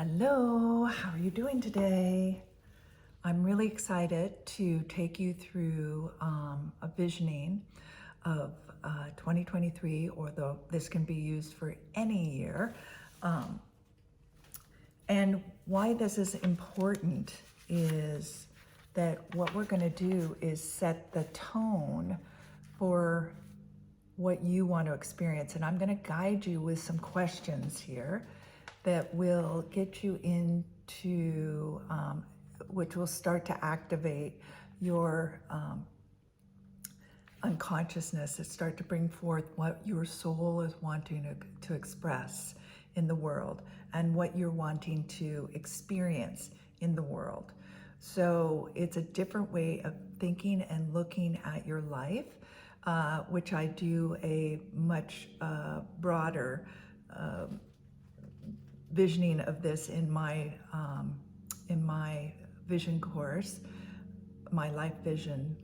Hello, how are you doing today? I'm really excited to take you through a visioning of 2023, or this can be used for any year. Um, and why this is important is that what we're going to do is set the tone for what you want to experience. And I'm going to guide you with some questions here that will get you into, which will start to activate your unconsciousness, and start to bring forth what your soul is wanting to express in the world and what you're wanting to experience in the world. So it's a different way of thinking and looking at your life, which I do a much broader visioning of this in my vision course, my life vision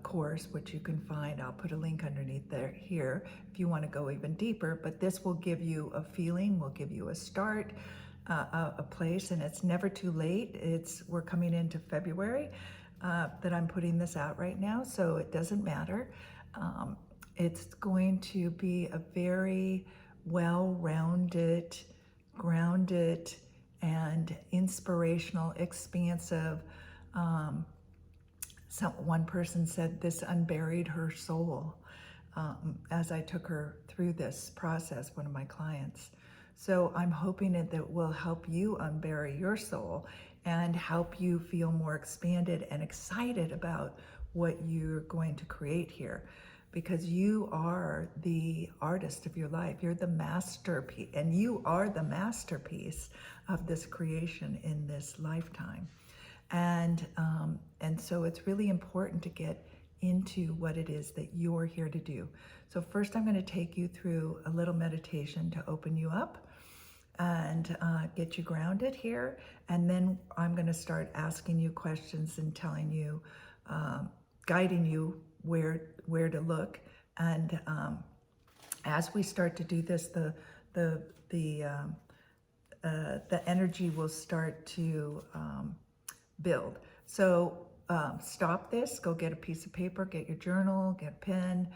course, which you can find. I'll put a link underneath there here if you want to go even deeper. But this will give you a feeling, will give you a start, a place, and it's never too late. We're coming into February that I'm putting this out right now, so it doesn't matter. It's going to be a very well-rounded, grounded, and inspirational, expansive. One person said this unburied her soul as I took her through this process, one of my clients. So I'm hoping that will help you unbury your soul and help you feel more expanded and excited about what you're going to create here. Because you are the artist of your life. You're the masterpiece, and you are the masterpiece of this creation in this lifetime. And so it's really important to get into what it is that you're here to do. So first I'm going to take you through a little meditation to open you up and get you grounded here. And then I'm going to start asking you questions and telling you, guiding you where to look. And as we start to do this, the energy will start to build. So stop this, go get a piece of paper, get your journal, get a pen,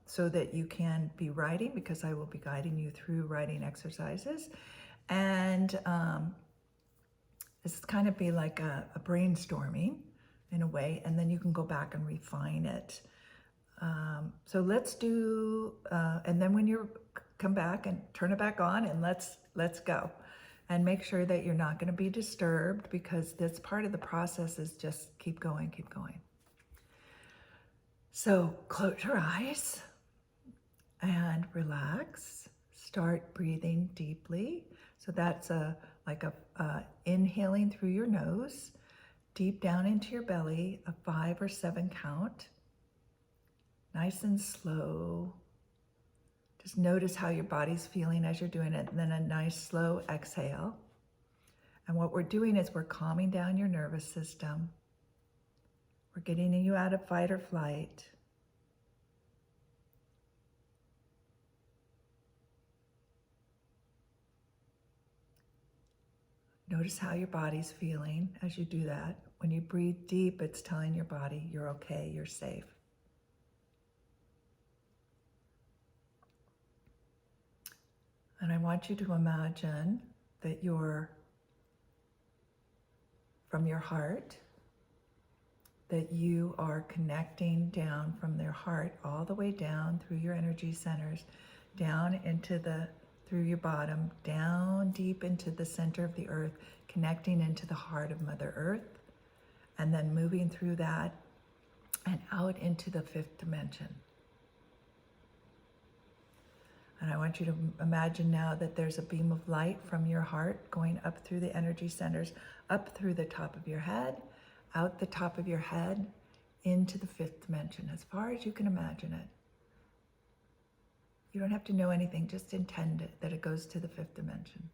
so that you can be writing, because I will be guiding you through writing exercises. And this kind of be like a brainstorming in a way, and then you can go back and refine it. So let's do, and then when you come back and turn it back on, and let's go. And make sure that you're not going to be disturbed, because that's part of the process, is just keep going, keep going. So close your eyes and relax. Start breathing deeply. So that's like inhaling through your nose, deep down into your belly, a 5 or 7 count. Nice and slow. Just notice how your body's feeling as you're doing it, and then a nice slow exhale. And what we're doing is we're calming down your nervous system. We're getting you out of fight or flight. Notice how your body's feeling as you do that. When you breathe deep, it's telling your body you're okay, you're safe. And I want you to imagine that you're, from your heart, that you are connecting down from their heart all the way down through your energy centers, down through your bottom, down deep into the center of the earth, connecting into the heart of Mother Earth, and then moving through that and out into the 5th dimension. And I want you to imagine now that there's a beam of light from your heart going up through the energy centers, up through the top of your head, out the top of your head, into the 5th dimension, as far as you can imagine it. You don't have to know anything, just intend it, that it goes to the 5th dimension.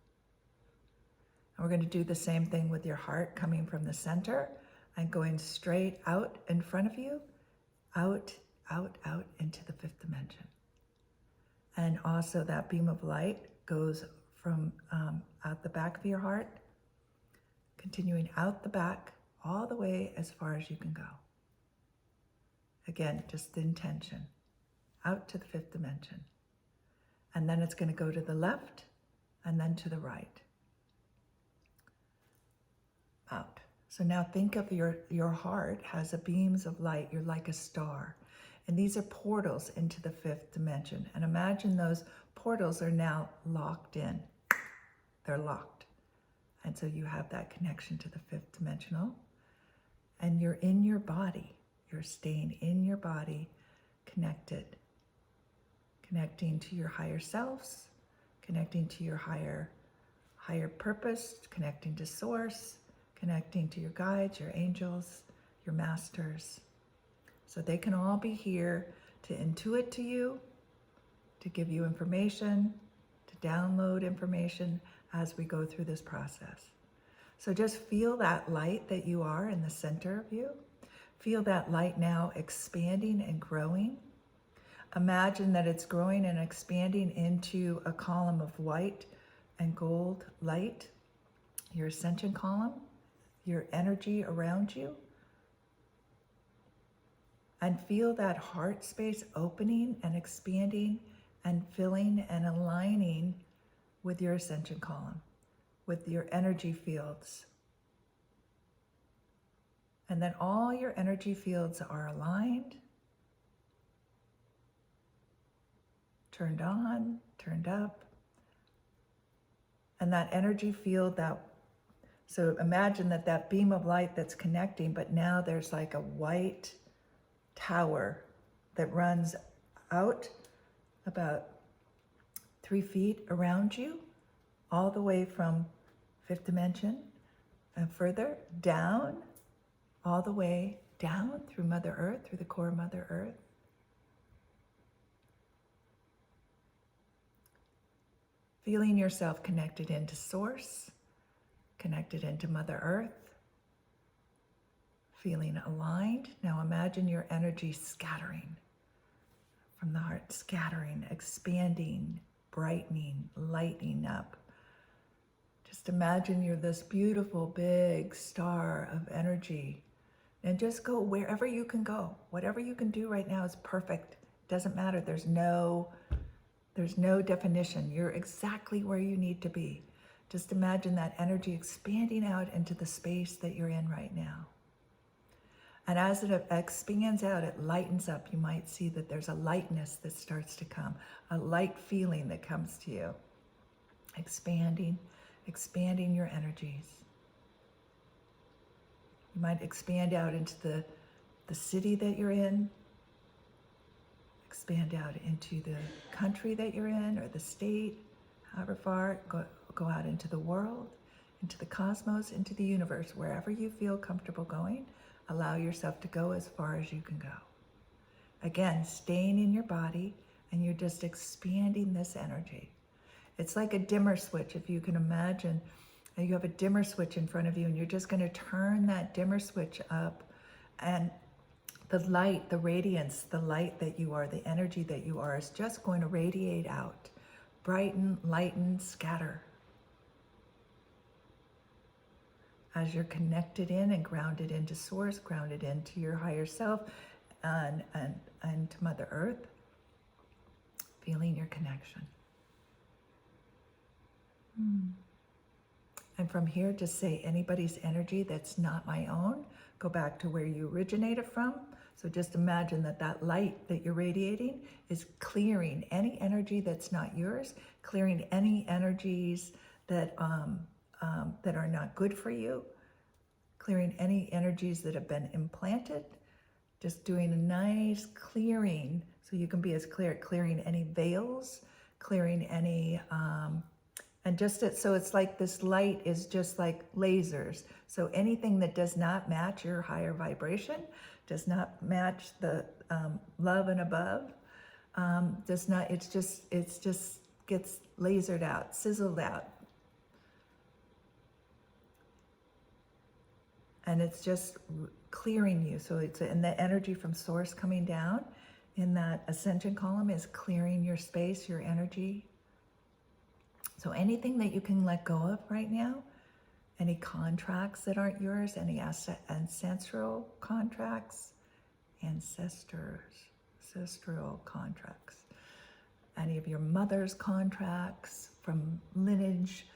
And we're going to do the same thing with your heart, coming from the center and going straight out in front of you, out, out, out into the 5th dimension. And also that beam of light goes from out the back of your heart, continuing out the back all the way as far as you can go. Again, just the intention, out to the fifth dimension. And then it's going to go to the left and then to the right. Out. So now think of your heart has a beams of light. You're like a star. And these are portals into the fifth dimension. And imagine those portals are now locked in. They're locked. And so you have that connection to the fifth dimensional. And you're in your body. You're staying in your body, connected. Connecting to your higher selves, connecting to your higher purpose, connecting to source, connecting to your guides, your angels, your masters. So they can all be here to intuit to you, to give you information, to download information as we go through this process. So just feel that light that you are in the center of you. Feel that light now expanding and growing. Imagine that it's growing and expanding into a column of white and gold light, your ascension column, your energy around you. And feel that heart space opening and expanding and filling and aligning with your ascension column, with your energy fields. And then all your energy fields are aligned, turned on, turned up. And that energy field, so imagine that beam of light that's connecting, but now there's like a white tower that runs out about 3 feet around you, all the way from fifth dimension and further down, all the way down through Mother Earth, through the core of Mother Earth. Feeling yourself connected into Source, connected into Mother Earth, feeling aligned. Now imagine your energy scattering from the heart, scattering, expanding, brightening, lighting up. Just imagine you're this beautiful big star of energy, and just go wherever you can go. Whatever you can do right now is perfect. Doesn't matter. There's no definition. You're exactly where you need to be. Just imagine that energy expanding out into the space that you're in right now. And as it expands out, it lightens up. You might see that there's a lightness that starts to come, a light feeling that comes to you. Expanding your energies. You might expand out into the city that you're in, expand out into the country that you're in, or the state, however far, go out into the world, into the cosmos, into the universe, wherever you feel comfortable going. Allow yourself to go as far as you can go. Again, staying in your body, and you're just expanding this energy. It's like a dimmer switch. If you can imagine, you have a dimmer switch in front of you, and you're just going to turn that dimmer switch up, and the light, the radiance, the light that you are, the energy that you are, is just going to radiate out, brighten, lighten, scatter. As you're connected in and grounded into Source, grounded into your higher self, and to Mother Earth, feeling your connection. And from here, just say anybody's energy that's not my own, go back to where you originated from. So just imagine that light that you're radiating is clearing any energy that's not yours, clearing any energies that are not good for you, clearing any energies that have been implanted, just doing a nice clearing so you can be as clear, clearing any veils, clearing any, so it's like this light is just like lasers. So anything that does not match your higher vibration, does not match the love and above, it just gets lasered out, sizzled out. And it's just clearing you. So and the energy from Source coming down in that ascension column is clearing your space, your energy. So anything that you can let go of right now, any contracts that aren't yours, any ancestral contracts, ancestral contracts, any of your mother's contracts from lineage,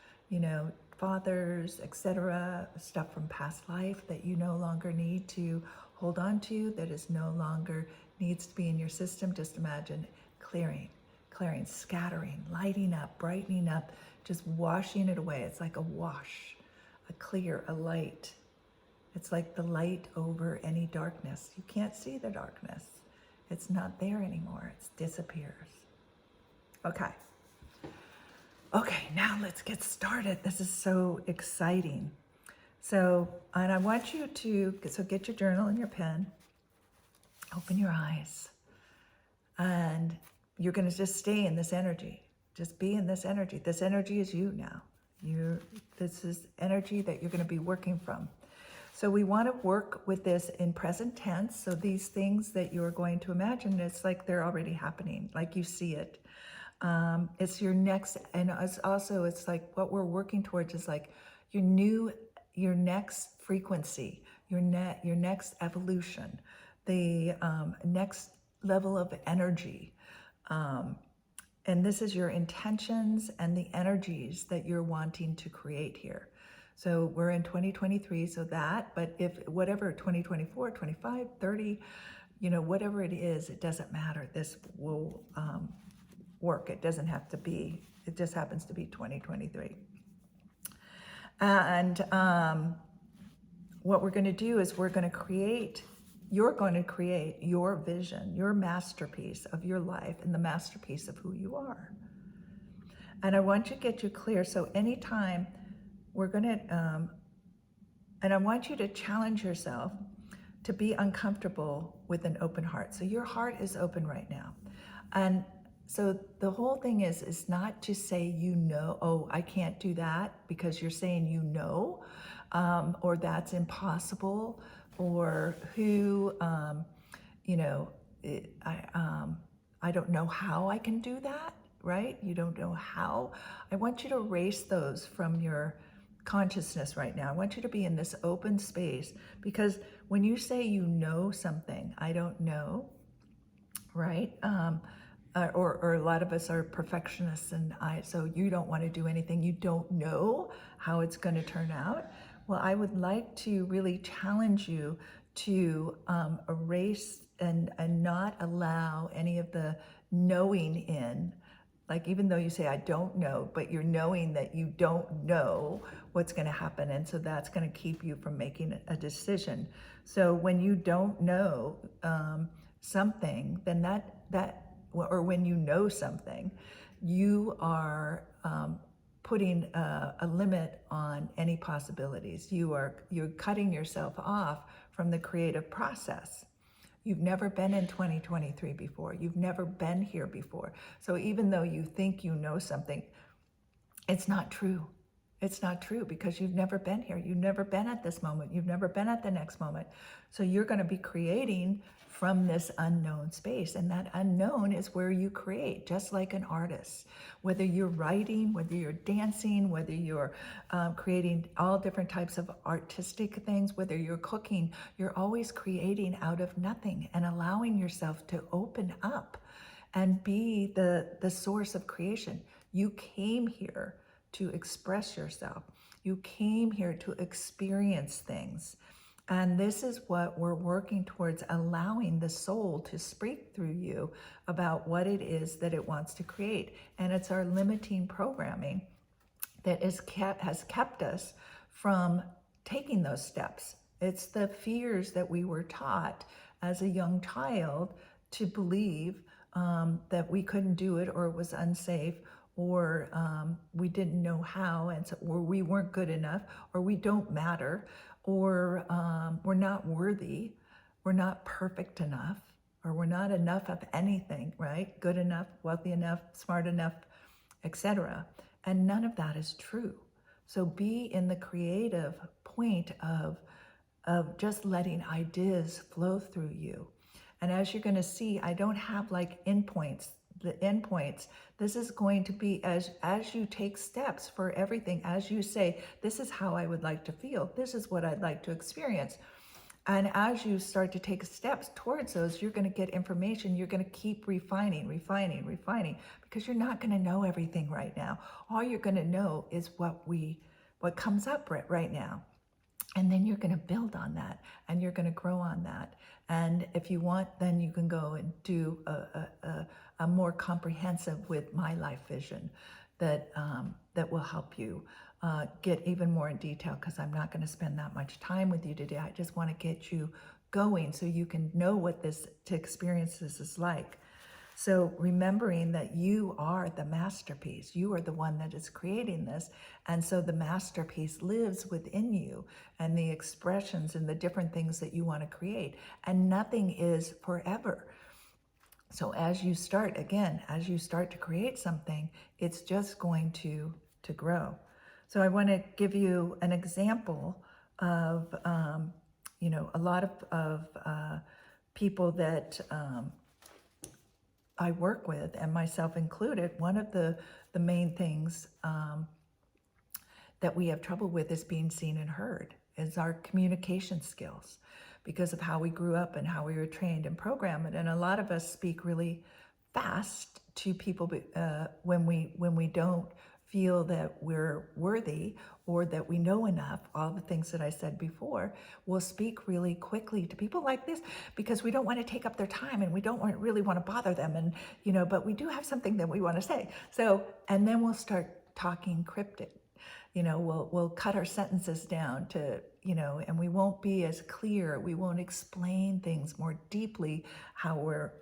fathers, etc., stuff from past life that you no longer need to hold on to, that is no longer needs to be in your system. Just imagine clearing, scattering, lighting up, brightening up, just washing it away. It's like a wash, a clear, a light. It's like the light over any darkness. You can't see the darkness. It's not there anymore. It disappears. Okay, now let's get started. This is so exciting. So, and I want you to, get your journal and your pen, open your eyes, and you're going to just stay in this energy. Just be in this energy. This energy is you now. This is energy that you're going to be working from. So we want to work with this in present tense. So these things that you're going to imagine, it's like they're already happening, like you see it. It's your next, and it's like what we're working towards is like your next frequency, your next evolution, the next level of energy. And this is your intentions and the energies that you're wanting to create here. So we're in 2023, so that, but if whatever, 2024, 25, 30, whatever it is, it doesn't matter. This will work. It doesn't have to be, it just happens to be 2023. And what we're going to do is you're going to create your vision, your masterpiece of your life, and the masterpiece of who you are. And I want you to get you clear. So anytime we're going to, and I want you to challenge yourself to be uncomfortable with an open heart. So your heart is open right now. And so the whole thing is not to say, oh, I can't do that because you're saying, or that's impossible, or I don't know how I can do that, right? You don't know how. I want you to erase those from your consciousness right now. I want you to be in this open space, because when you say something, I don't know, right? Or a lot of us are perfectionists, so you don't want to do anything. You don't know how it's going to turn out. Well, I would like to really challenge you to erase and not allow any of the knowing in. Like, even though you say, I don't know, but you're knowing that you don't know what's going to happen. And so that's going to keep you from making a decision. So when you don't know something, then or when you know something, you are putting a limit on any possibilities. You're cutting yourself off from the creative process. You've never been in 2023 before. You've never been here before. So even though you think you know something, it's not true. It's not true, because you've never been here. You've never been at this moment. You've never been at the next moment. So you're going to be creating from this unknown space. And that unknown is where you create, just like an artist. Whether you're writing, whether you're dancing, whether you're creating all different types of artistic things, whether you're cooking, you're always creating out of nothing and allowing yourself to open up and be the source of creation. You came here to express yourself. You came here to experience things. And this is what we're working towards, allowing the soul to speak through you about what it is that it wants to create. And it's our limiting programming that has kept us from taking those steps. It's the fears that we were taught as a young child to believe that we couldn't do it, or it was unsafe, or we didn't know how, and so, or we weren't good enough, or we don't matter, or we're not worthy, we're not perfect enough, or we're not enough of anything, right? Good enough, wealthy enough, smart enough, etc. And none of that is true. So be in the creative point of just letting ideas flow through you. And as you're going to see, I don't have like endpoints the endpoints. This is going to be as you take steps for everything, as you say, this is how I would like to feel, this is what I'd like to experience. And as you start to take steps towards those, you're going to get information. You're going to keep refining, because you're not going to know everything right now. All you're going to know is what comes up right now. And then you're going to build on that, and you're going to grow on that. And if you want, then you can go and do a more comprehensive with my life vision that will help you get even more in detail, because I'm not going to spend that much time with you today. I just want to get you going so you can know what this to experience this is like. So remembering that you are the masterpiece, you are the one that is creating this. And so the masterpiece lives within you, and the expressions and the different things that you want to create. And nothing is forever. So as you start to create something, it's just going to grow. So I want to give you an example of, a lot of people that I work with, and myself included. One of the main things that we have trouble with is being seen and heard, is our communication skills, because of how we grew up and how we were trained and programmed. And a lot of us speak really fast to people when we don't feel that we're worthy or that we know enough. All the things that I said before, we'll speak really quickly to people like this because we don't want to take up their time, and we don't really want to bother them, and but we do have something that we want to say. So, and then we'll start talking cryptic. We'll cut our sentences down to, and we won't be as clear. We won't explain things more deeply, how we're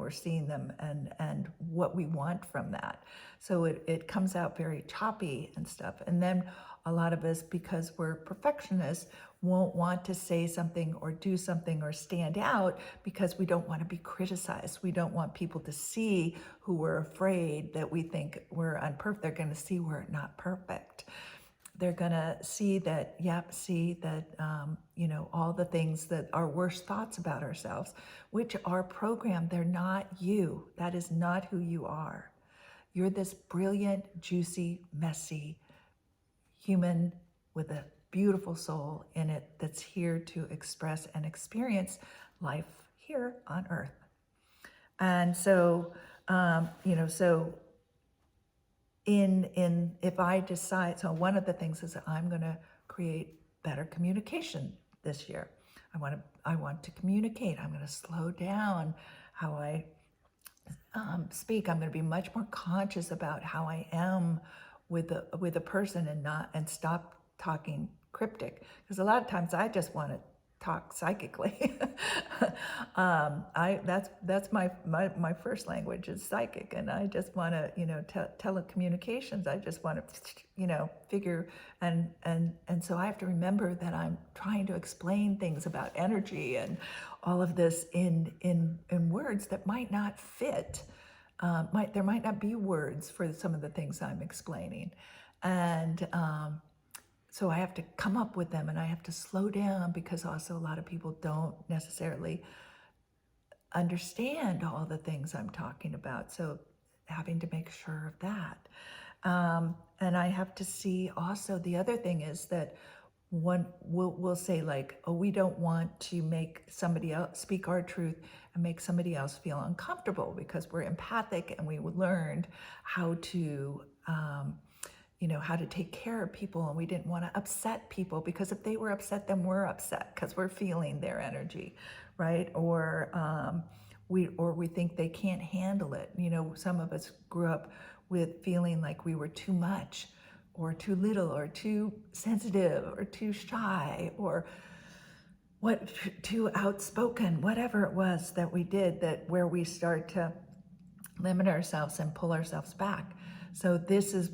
seeing them, and what we want from that. So it comes out very choppy and stuff. And then a lot of us, because we're perfectionists, won't want to say something or do something or stand out because we don't want to be criticized. We don't want people to see who we're afraid that we think we're unperfect. They're going to see we're not perfect. They're going to see that, all the things that are worst thoughts about ourselves, which are programmed. They're not you. That is not who you are. You're this brilliant, juicy, messy human with a beautiful soul in it that's here to express and experience life here on earth. And so, if I decide, so one of the things is that I'm going to create better communication this year. I want to communicate. I'm going to slow down how I speak. I'm going to be much more conscious about how I am with a person, and stop talking cryptic, because a lot of times I just want to talk psychically. That's my first language is psychic, and I just want to telecommunications. I just want to figure, and so I have to remember that I'm trying to explain things about energy and all of this in words that might not fit. There might not be words for some of the things I'm explaining, and so I have to come up with them, and I have to slow down, because also a lot of people don't necessarily understand all the things I'm talking about. So having to make sure of that. And I have to see also, the other thing is that we'll say like, oh, we don't want to make somebody else speak our truth and make somebody else feel uncomfortable, because we're empathic and we learned how to how to take care of people, and we didn't want to upset people, because if they were upset, then we're upset because we're feeling their energy, right? Or we think they can't handle it. Some of us grew up with feeling like we were too much, or too little, or too sensitive, or too shy, or too outspoken, whatever it was that we did, where we start to limit ourselves and pull ourselves back. So this is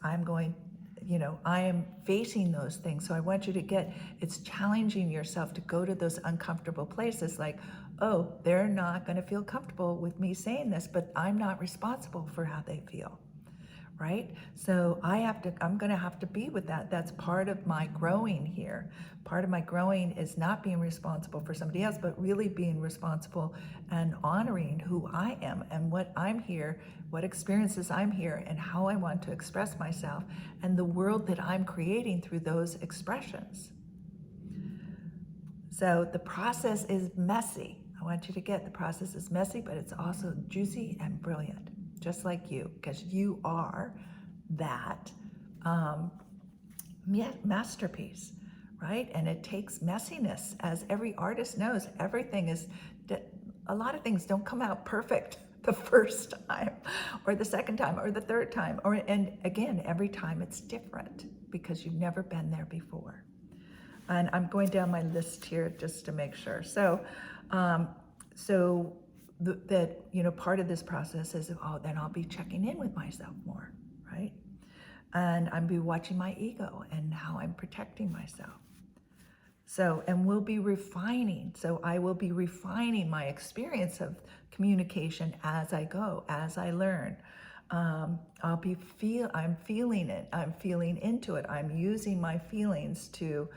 I am facing those things. So I want you to it's challenging yourself to go to those uncomfortable places, like, oh, they're not going to feel comfortable with me saying this, but I'm not responsible for how they feel, right? So I'm going to have to be with that. That's part of my growing here. Part of my growing is not being responsible for somebody else, but really being responsible and honoring who I am and what I'm here, what experiences I'm here, and how I want to express myself, and the world that I'm creating through those expressions. So the process is messy. I want you to get the process is messy, but it's also juicy and brilliant, just like you, because you are that masterpiece, right? And it takes messiness, as every artist knows. A lot of things don't come out perfect the first time, or the second time, or the third time, and again, every time it's different because you've never been there before. And I'm going down my list here just to make sure. So, part of this process is, then I'll be checking in with myself more, right? And I'll be watching my ego and how I'm protecting myself. So, and we'll be refining. So I will be refining my experience of communication as I go, as I learn. I'm feeling it. I'm feeling into it. I'm using my feelings to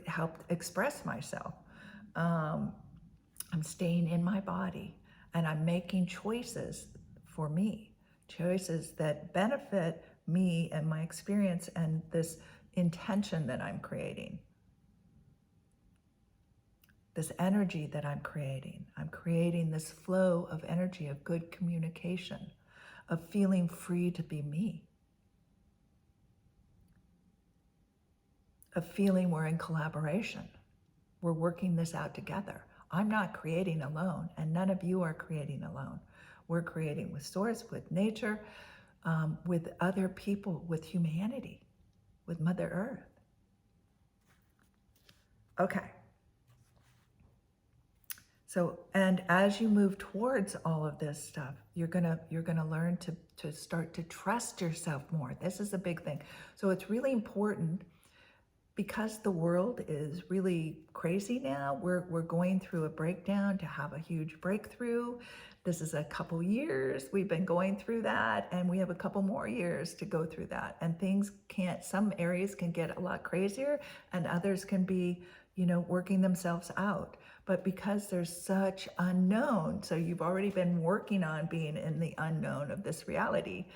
help express myself. I'm staying in my body, and I'm making choices for me, choices that benefit me and my experience and this intention that I'm creating, this energy that I'm creating. I'm creating this flow of energy of good communication, of feeling free to be me, of feeling we're in collaboration. We're working this out together. I'm not creating alone, and none of you are creating alone. We're creating with Source, with nature, with other people, with humanity, with Mother Earth. Okay. So, and as you move towards all of this stuff, you're gonna learn to start to trust yourself more. This is a big thing. So it's really important, because the world is really crazy now. We're going through a breakdown to have a huge breakthrough. This is a couple years we've been going through that, and we have a couple more years to go through that. And some areas can get a lot crazier, and others can be, working themselves out. But because there's such unknown, so you've already been working on being in the unknown of this reality,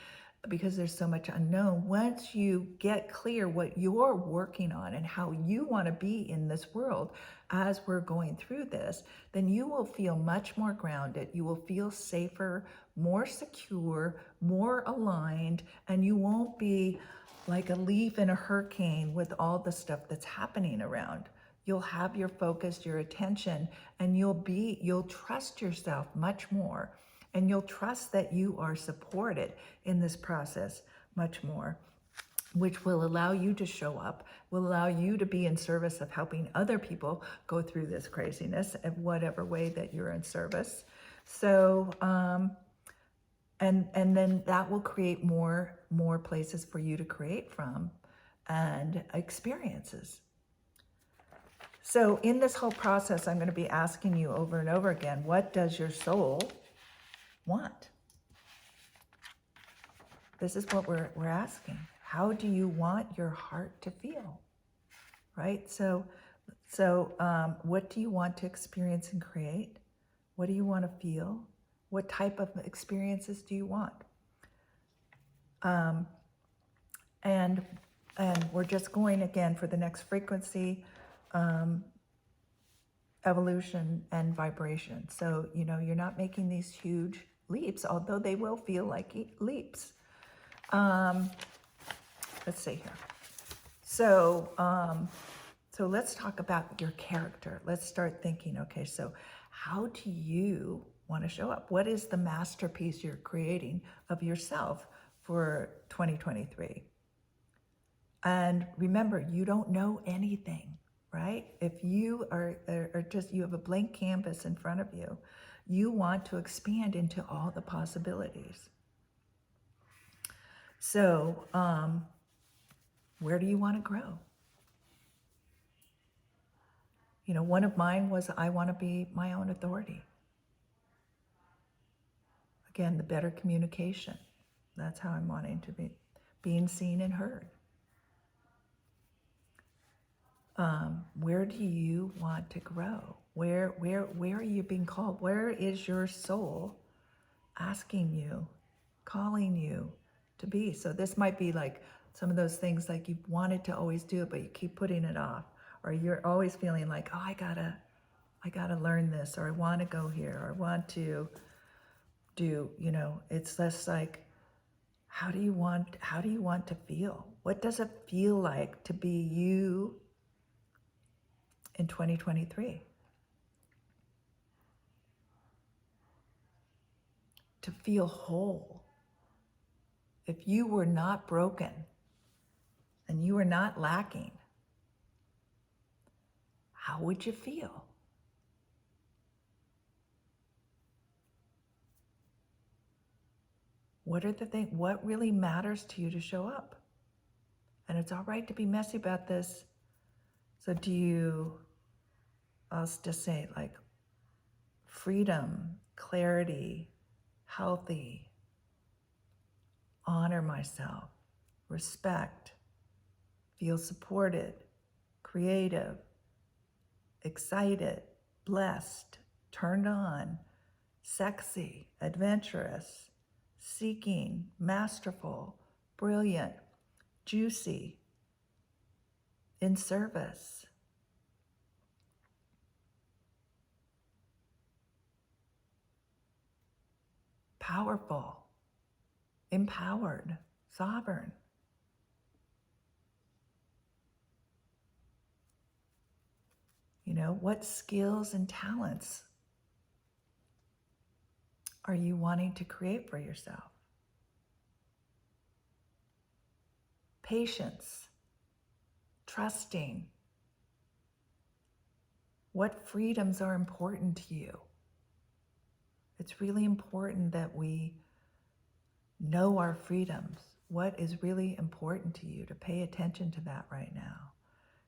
because there's so much unknown. Once you get clear what you're working on and how you want to be in this world as we're going through this, then you will feel much more grounded. You will feel safer, more secure, more aligned, and you won't be like a leaf in a hurricane with all the stuff that's happening around. You'll have your focus, your attention, and you'll trust yourself much more. And you'll trust that you are supported in this process much more, which will allow you to show up, will allow you to be in service of helping other people go through this craziness in whatever way that you're in service. So, and then that will create more places for you to create from, and experiences. So in this whole process, I'm going to be asking you over and over again, what does your soul want? This is what we're asking. How do you want your heart to feel? Right? So what do you want to experience and create? What do you want to feel? What type of experiences do you want? And we're just going again for the next frequency, evolution and vibration. So, you're not making these huge leaps, although they will feel like leaps. Let's see here. So let's talk about your character. Let's start thinking, okay, so how do you want to show up? What is the masterpiece you're creating of yourself for 2023? And remember, you don't know anything, right? If you are just, you have a blank canvas in front of you, you want to expand into all the possibilities. So, where do you want to grow? One of mine was, I want to be my own authority. Again, the better communication. That's how I'm wanting to be, being seen and heard. Where do you want to grow? Where are you being called? Where is your soul asking you, calling you to be? So this might be like some of those things like you've wanted to always do it, but you keep putting it off, or you're always feeling like, oh, I gotta learn this, or I want to go here, or I want to do, it's less like, how do you want to feel? What does it feel like to be you in 2023? To feel whole. If you were not broken and you were not lacking, how would you feel? What are the things, what really matters to you to show up? And it's all right to be messy about this. So I'll just say like freedom, clarity, healthy, honor myself, respect, feel supported, creative, excited, blessed, turned on, sexy, adventurous, seeking, masterful, brilliant, juicy, in service. Powerful, empowered, sovereign. What skills and talents are you wanting to create for yourself? Patience, trusting. What freedoms are important to you? It's really important that we know our freedoms. What is really important to you, to pay attention to that right now?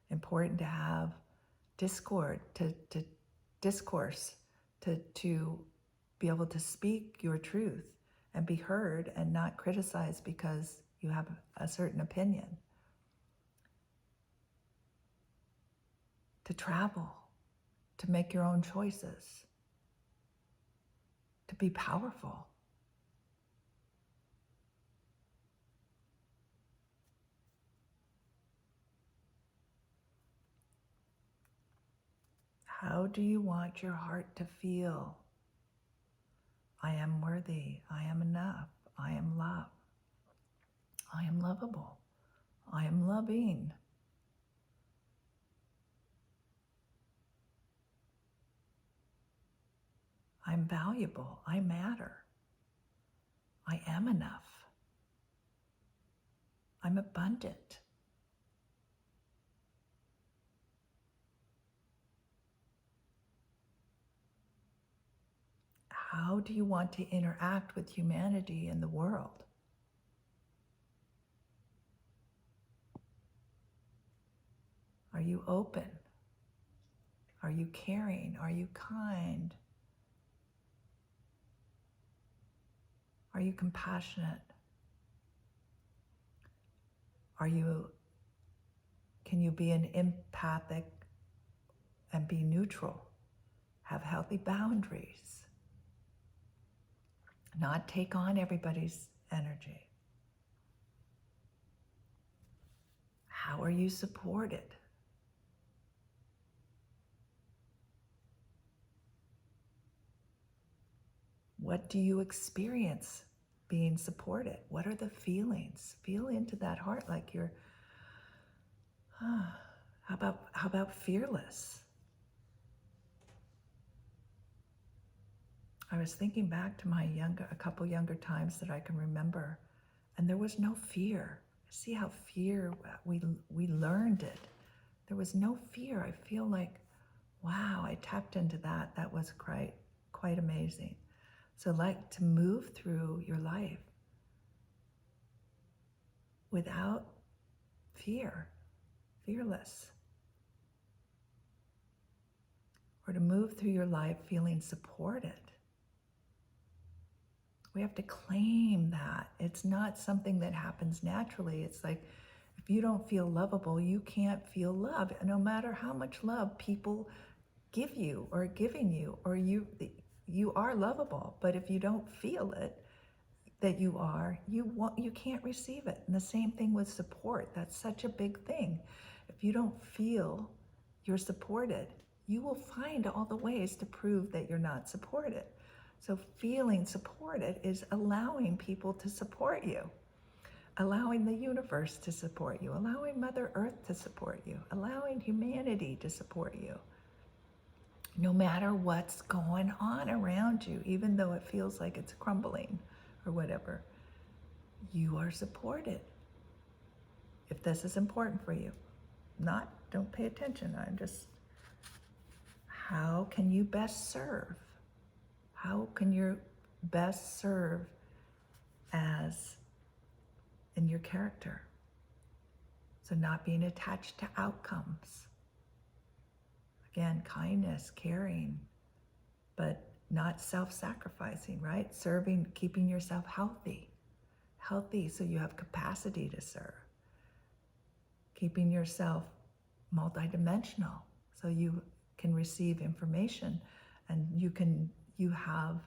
Important to have discourse, to be able to speak your truth and be heard and not criticized because you have a certain opinion. To travel, to make your own choices, to be powerful. How do you want your heart to feel? I am worthy. I am enough. I am love. I am lovable. I am loving. I'm valuable. I matter. I am enough. I'm abundant. How do you want to interact with humanity in the world? Are you open? Are you caring? Are you kind? Are you compassionate? Can you be an empathic and be neutral? Have healthy boundaries. Not take on everybody's energy. How are you supported? What do you experience being supported? What are the feelings? Feel into that heart like you're, how about fearless? I was thinking back to a couple younger times that I can remember, and there was no fear. See how fear, we learned it. There was no fear. I feel like, wow, I tapped into that. That was quite amazing. So like to move through your life without fear, fearless. Or to move through your life feeling supported. We have to claim that. It's not something that happens naturally. It's like, if you don't feel lovable, you can't feel love. No matter how much love people give you or giving you, or you are lovable. But if you don't feel it, that you can't receive it. And the same thing with support. That's such a big thing. If you don't feel you're supported, you will find all the ways to prove that you're not supported. So feeling supported is allowing people to support you, allowing the universe to support you, allowing Mother Earth to support you, allowing humanity to support you. No matter what's going on around you, even though it feels like it's crumbling or whatever, you are supported. If this is important for you, not, don't pay attention. I'm just, how can you best serve? How can you best serve as in your character? So not being attached to outcomes. Again, kindness, caring, but not self-sacrificing, right? Serving, keeping yourself healthy so you have capacity to serve. Keeping yourself multidimensional so you can receive information and you have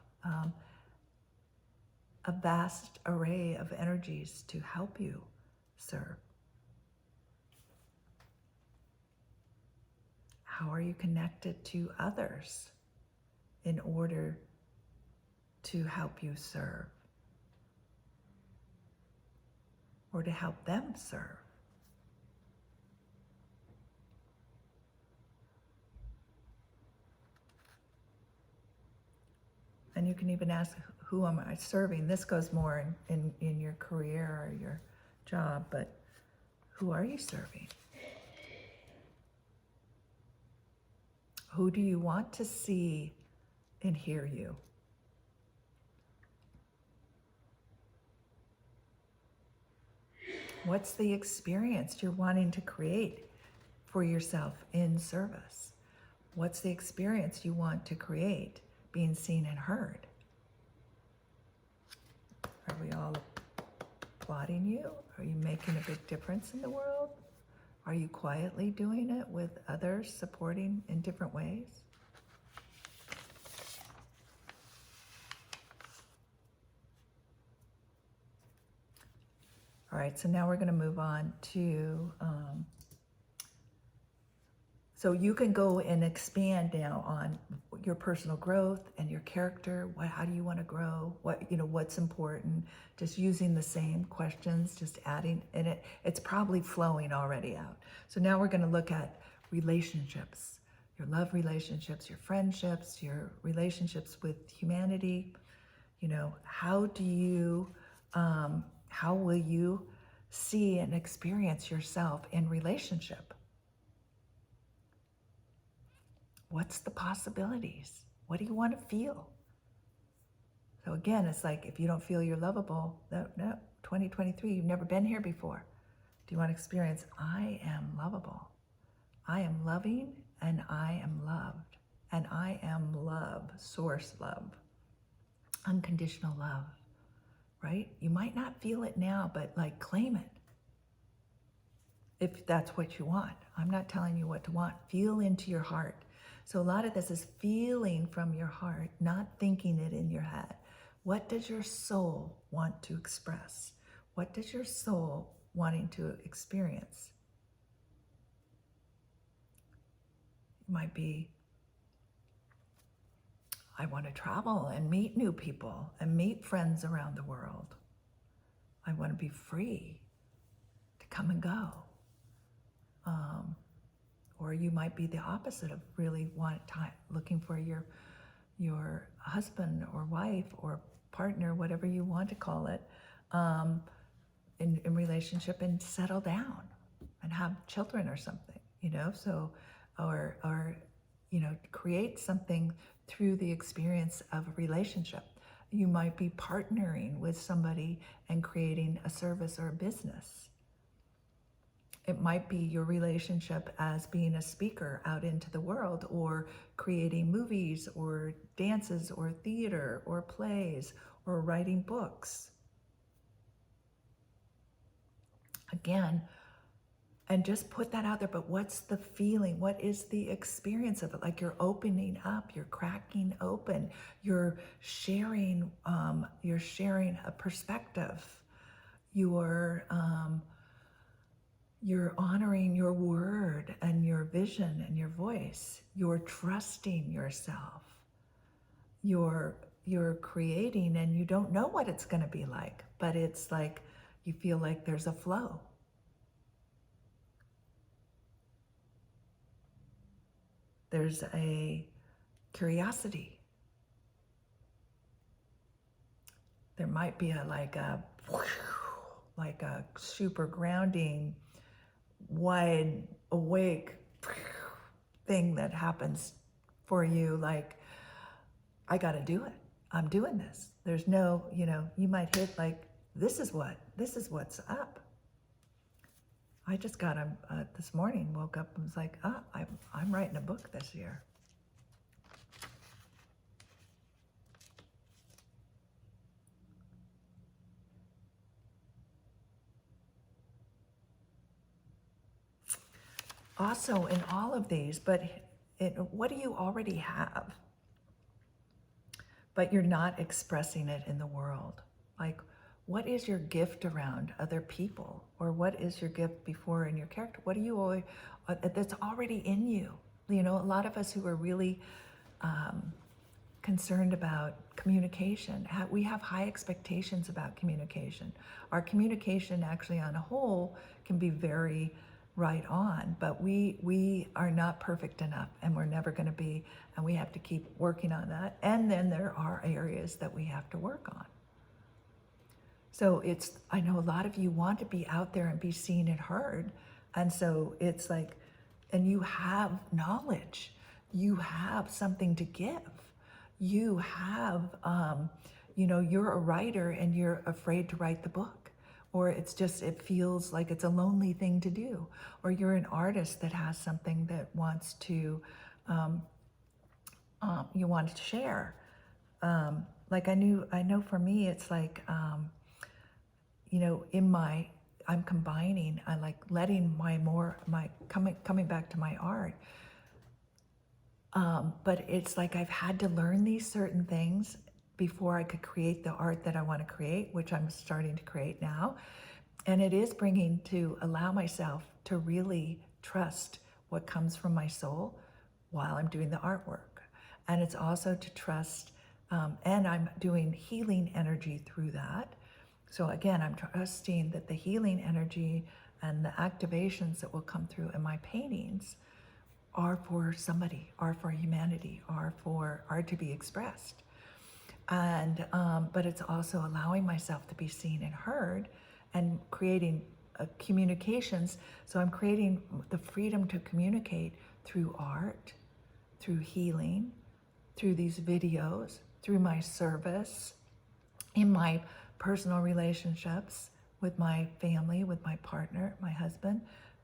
a vast array of energies to help you serve. How are you connected to others in order to help you serve or to help them serve? And you can even ask, who am I serving? This goes more in your career or your job, but who are you serving? Who do you want to see and hear you? What's the experience you're wanting to create for yourself in service? What's the experience you want to create being seen and heard? Are we all applauding you? Are you making a big difference in the world? Are you quietly doing it with others, supporting in different ways? All right, so now we're going to move on to, so you can go and expand now on your personal growth and your character. How do you want to grow? What's important? Just using the same questions, just adding, and it's probably flowing already out. So now we're going to look at relationships, your love relationships, your friendships, your relationships with humanity. How will you see and experience yourself in relationship? What's the possibilities? What do you want to feel? So again, it's like, if you don't feel you're lovable, no, 2023, you've never been here before. Do you want to experience, I am lovable, I am loving, and I am loved, and I am love, source love, unconditional love, right? You might not feel it now, but like, claim it. If that's what you want. I'm not telling you what to want. Feel into your heart. So a lot of this is feeling from your heart, not thinking it in your head. What does your soul want to express? What does your soul wanting to experience? It might be, I want to travel and meet new people and meet friends around the world. I want to be free to come and go. Or you might be the opposite of really looking for your husband or wife or partner, whatever you want to call it, in relationship, and settle down and have children or something, so, or create something through the experience of a relationship. You might be partnering with somebody and creating a service or a business. It might be your relationship as being a speaker out into the world, or creating movies or dances or theater or plays or writing books. Again, and just put that out there, but what's the feeling? What is the experience of it? Like you're opening up, you're cracking open, you're sharing a perspective. You're honoring your word and your vision and your voice. You're trusting yourself. You're creating, and you don't know what it's going to be like, but it's like you feel like there's a flow. There's a curiosity. There might be like a super grounding, wide awake thing that happens for you. Like, I got to do it. I'm doing this. There's no, you might hit like, this is what's up. I just got this morning, woke up and was like, I'm writing a book this year. Also, in all of these, what do you already have? But you're not expressing it in the world. Like, what is your gift around other people? Or what is your gift before in your character? What do you always, that's already in you? A lot of us who are really concerned about communication, we have high expectations about communication. Our communication actually on a whole can be very right on, but we are not perfect enough, and we're never going to be, and we have to keep working on that. And then there are areas that we have to work on. So I know a lot of you want to be out there and be seen and heard, and so it's like, and you have knowledge, you have something to give. You have, you're a writer and you're afraid to write the book. Or it feels like it's a lonely thing to do. Or you're an artist that has something that wants to, you want to share. Like I know for me, it's like, I'm combining, I like letting coming back to my art. But it's like I've had to learn these certain things before I could create the art that I want to create, which I'm starting to create now. And it is bringing to allow myself to really trust what comes from my soul while I'm doing the artwork. And it's also to trust, and I'm doing healing energy through that. So again, I'm trusting that the healing energy and the activations that will come through in my paintings are for somebody, are for humanity, are to be expressed. And but it's also allowing myself to be seen and heard, and creating communications. So I'm creating the freedom to communicate through art, through healing, through these videos, through my service, in my personal relationships with my family, with my partner, my husband,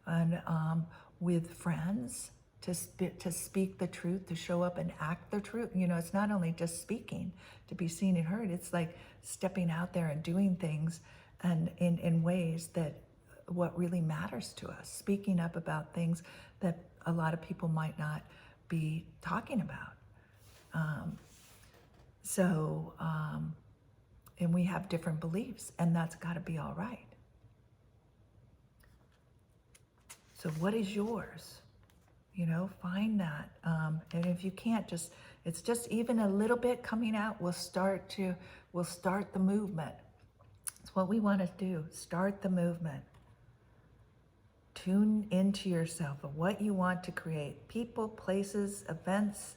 and with friends. To speak the truth, to show up and act the truth. It's not only just speaking to be seen and heard, it's like stepping out there and doing things and in ways that what really matters to us, speaking up about things that a lot of people might not be talking about. And we have different beliefs, and that's got to be all right. So what is yours? Find that. And if you can't, it's just even a little bit coming out will start the movement. It's what we want to do. Start the movement. Tune into yourself of what you want to create. People, places, events,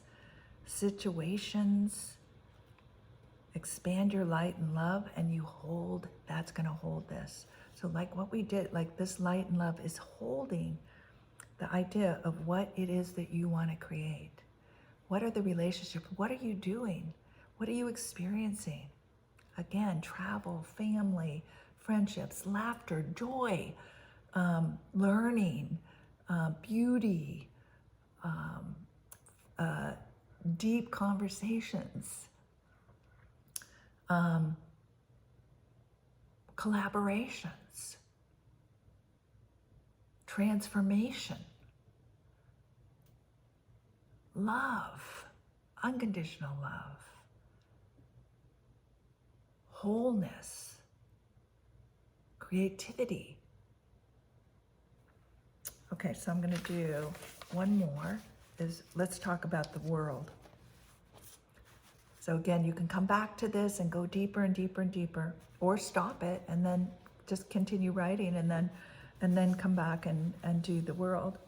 situations. Expand your light and love, and that's going to hold this. So like what we did, like this light and love is holding the idea of what it is that you want to create. What are the relationships? What are you doing? What are you experiencing? Again, travel, family, friendships, laughter, joy, learning, beauty, deep conversations, collaborations, transformation, love, unconditional love, wholeness, creativity. Okay, so I'm going to do one more. Let's talk about the world. So again, you can come back to this and go deeper and deeper and deeper, or stop it and then just continue writing and then come back and do the world.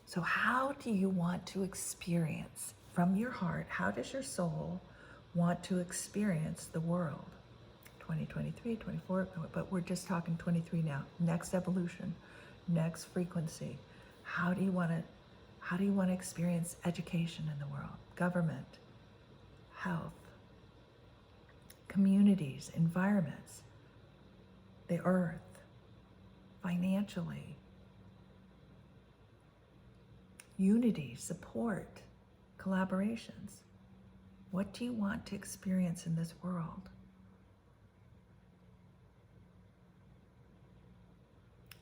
So how do you want to experience from your heart? How does your soul want to experience the world? 2023, 24, but we're just talking 23 now. Next evolution, next frequency. How do you want to experience education in the world? Government, health, communities, environments, the earth, financially, unity, support, collaborations. What do you want to experience in this world?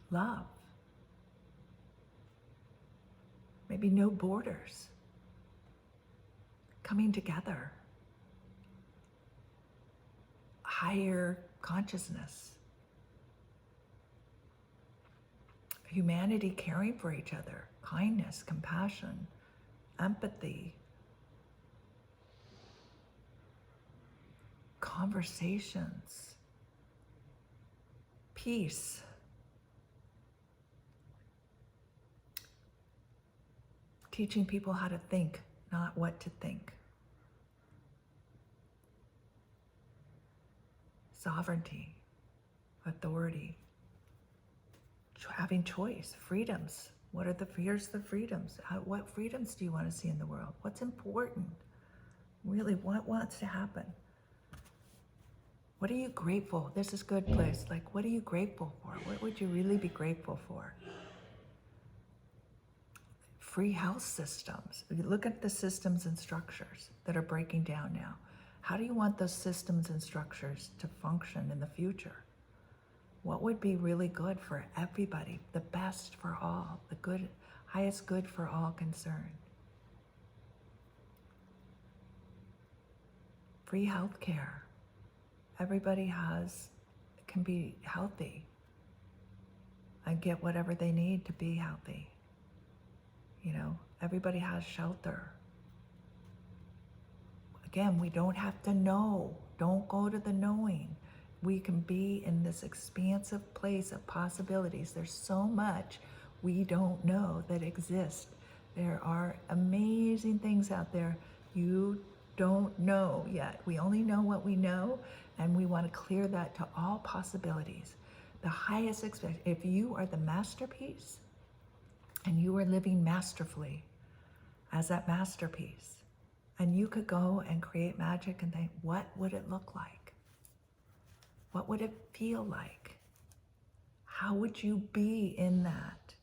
Love. Maybe no borders. Coming together. Higher consciousness. Humanity caring for each other. Kindness, compassion, empathy. Conversations. Peace. Teaching people how to think, not what to think. Sovereignty, authority, having choice, freedoms. Here's the freedoms. What freedoms do you want to see in the world? What's important? Really, what wants to happen? What are you grateful? This is a good place. Like, what are you grateful for? What would you really be grateful for? Free health systems. Look at the systems and structures that are breaking down now. How do you want those systems and structures to function in the future? What would be really good for everybody? The best for all, the good, highest good for all concerned. Free health care. Everybody can be healthy and get whatever they need to be healthy. You know, everybody has shelter. Again, we don't have to know. Don't go to the knowing. We can be in this expansive place of possibilities. There's so much we don't know that exists. There are amazing things out there you don't know yet. We only know what we know, and we want to clear that to all possibilities. The highest if you are the masterpiece and you are living masterfully as that masterpiece, and you could go and create magic and think, what would it look like? What would it feel like? How would you be in that?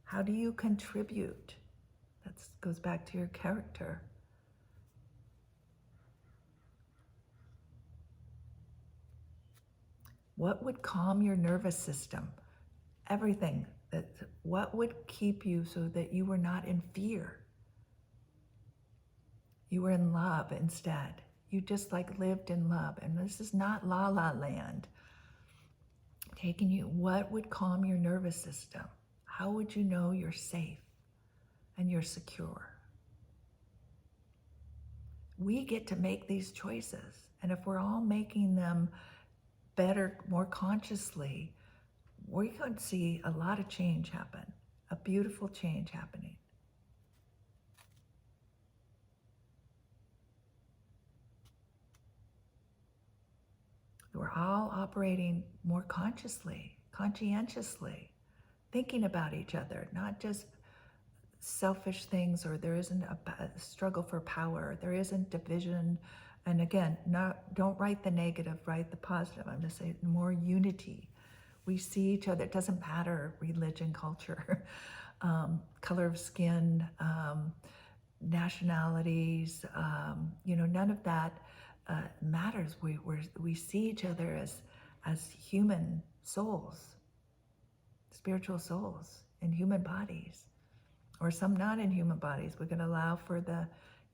How do you contribute? That goes back to your character. What would calm your nervous system? Everything. What would keep you so that you were not in fear? You were in love instead. You just lived in love. And this is not la la land. Taking you, what would calm your nervous system? How would you know you're safe and you're secure? We get to make these choices. And if we're all making them better, more consciously, we could see a lot of change happen, a beautiful change happening. We're all operating more consciously, conscientiously, thinking about each other, not just selfish things, or there isn't a struggle for power, there isn't division. And again, don't write the negative, write the positive. I'm just saying more unity. We see each other. It doesn't matter religion, culture, color of skin, nationalities, none of that matters. We see each other as human souls, spiritual souls in human bodies, or some not in human bodies. We can allow for the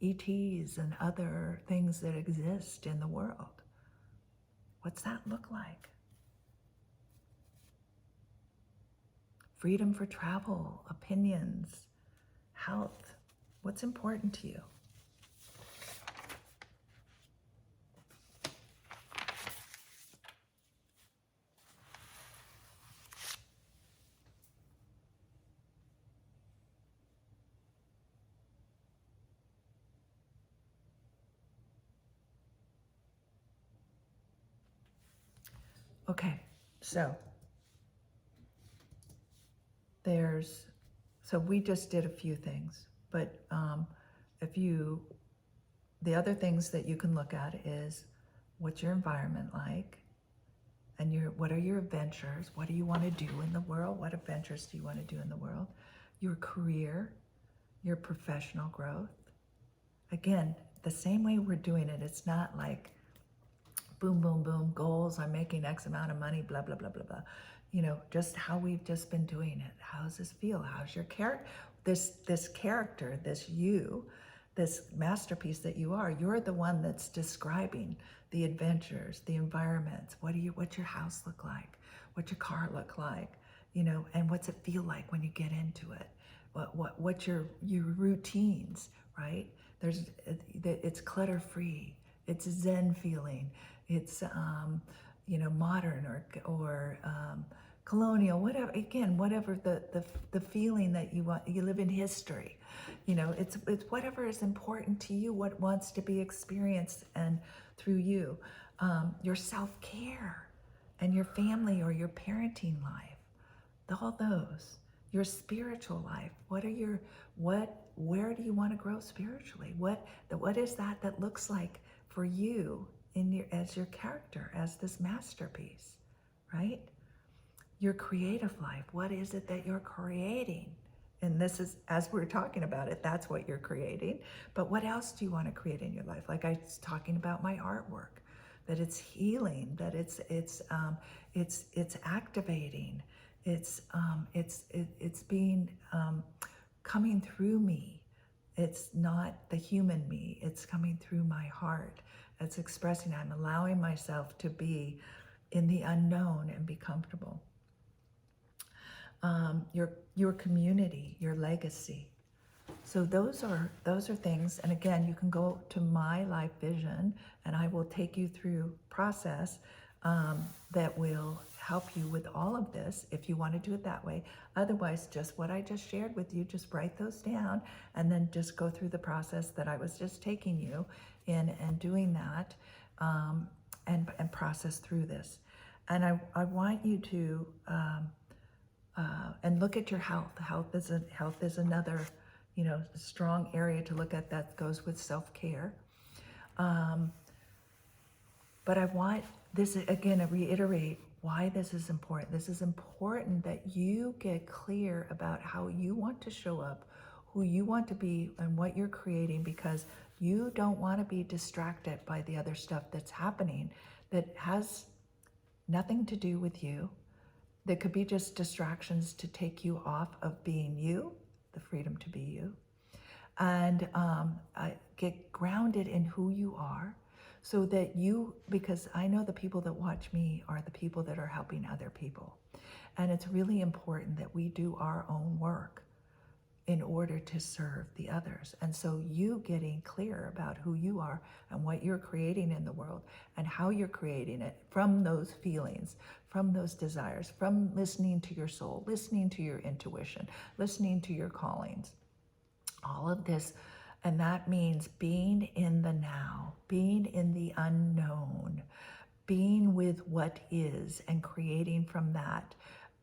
ETs and other things that exist in the world. What's that look like? Freedom for travel, opinions, health. What's important to you? Okay, so we just did a few things, but the other things that you can look at is what's your environment like, and what are your adventures? What do you want to do in the world? What adventures do you want to do in the world? Your career, your professional growth. Again, the same way we're doing it, it's not like boom, boom, boom, goals, I'm making X amount of money, blah, blah, blah, blah, blah. Just how we've just been doing it. How does this feel? How's your character? This character, this you, this masterpiece that you are, you're the one that's describing the adventures, the environments. What's your house look like? What's your car look like? And what's it feel like when you get into it? What's your routines, right? It's clutter free. It's Zen feeling. It's modern or colonial, whatever. Again, whatever the feeling that you want. You live in history. It's whatever is important to you, what wants to be experienced and through you. Your self-care and your family or your parenting life. All those. Your spiritual life. Where do you want to grow spiritually? What is that looks like for you as your character, as this masterpiece, right? Your creative life. What is it that you're creating? And this is, as we're talking about it, that's what you're creating. But what else do you want to create in your life? Like I was talking about my artwork, that it's healing, that it's activating, it's being coming through me. It's not the human me. It's coming through my heart. It's expressing. I'm allowing myself to be in the unknown and be comfortable. Your community, your legacy. So those are things. And again, you can go to my life vision, and I will take you through process that will help you with all of this if you want to do it that way. Otherwise, just what I just shared with you, just write those down and then just go through the process that I was just taking you in and doing that and process through this. And I want you to and look at your health. Health is another strong area to look at that goes with self-care. But I want this, again, to reiterate why this is important. This is important that you get clear about how you want to show up, who you want to be, and what you're creating, because you don't want to be distracted by the other stuff that's happening that has nothing to do with you. That could be just distractions to take you off of being you, the freedom to be you, and get grounded in who you are, so that because I know the people that watch me are the people that are helping other people. And it's really important that we do our own work in order to serve the others. And so you getting clear about who you are and what you're creating in the world and how you're creating it from those feelings, from those desires, from listening to your soul, listening to your intuition, listening to your callings, all of this. And that means being in the now, being in the unknown, being with what is and creating from that,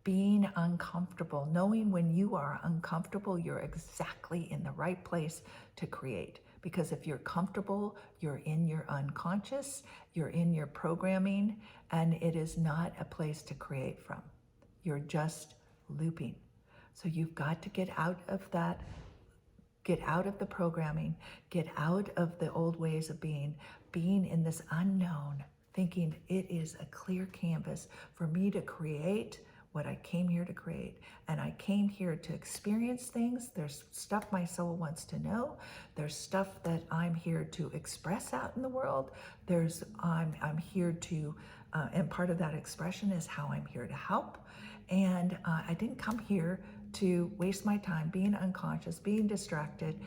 being uncomfortable, knowing when you are uncomfortable, you're exactly in the right place to create. Because if you're comfortable, you're in your unconscious, you're in your programming, and it is not a place to create from. You're just looping. So you've got to get out of that Get out of the programming, get out of the old ways of being in this unknown, thinking it is a clear canvas for me to create what I came here to create. And I came here to experience things. There's stuff my soul wants to know. There's stuff that I'm here to express out in the world. I'm here to, and part of that expression is how I'm here to help. And I didn't come here to waste my time being unconscious, being distracted,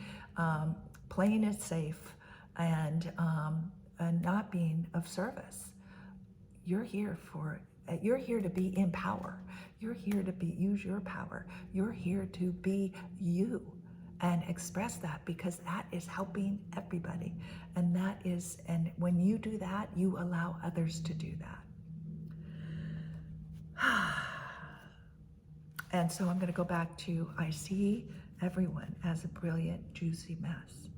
playing it safe, and not being of service. You're here to be in power. You're here to use your power. You're here to be you and express that, because that is helping everybody. And when you do that, you allow others to do that. And so I'm going to go back to, I see everyone as a brilliant, juicy mess.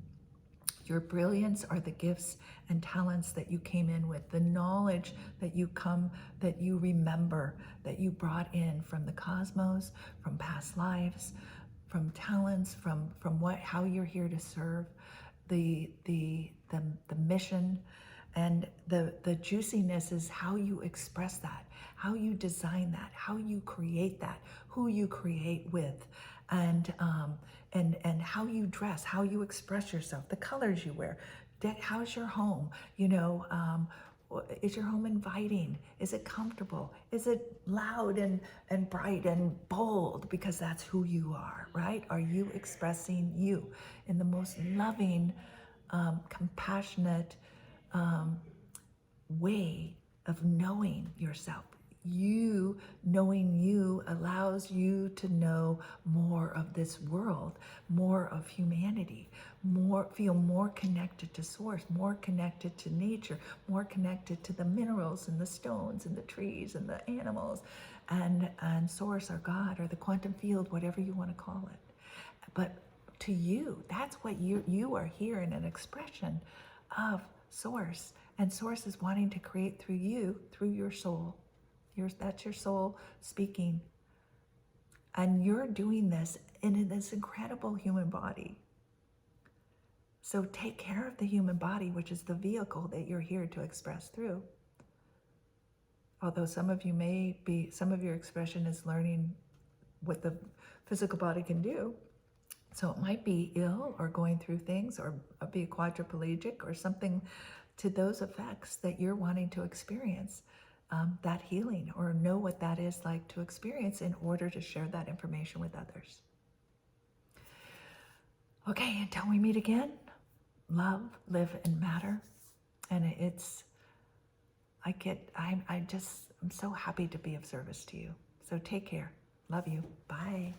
Your brilliance are the gifts and talents that you came in with, the knowledge that you remember, that you brought in from the cosmos, from past lives, from talents, from how you're here to serve, the mission. And the juiciness is how you express that, how you design that, how you create that, who you create with, and how you dress, how you express yourself, the colors you wear. How's your home? Is your home inviting? Is it comfortable? Is it loud and bright and bold? Because that's who you are, right? Are you expressing you in the most loving, compassionate, way of knowing yourself? You knowing you allows you to know more of this world, more of humanity, feel more connected to source, more connected to nature, more connected to the minerals and the stones and the trees and the animals, and source or God or the quantum field, whatever you want to call it. But to you, that's what you are here in an expression of source. And source is wanting to create through you, through your soul. That's your soul speaking. And you're doing this in this incredible human body. So take care of the human body, which is the vehicle that you're here to express through. Although some of your expression is learning what the physical body can do. So it might be ill or going through things, or be quadriplegic or something to those effects that you're wanting to experience. That healing, or know what that is like to experience in order to share that information with others. Okay, until we meet again, love, live, and matter. And I'm so happy to be of service to you. So take care. Love you. Bye.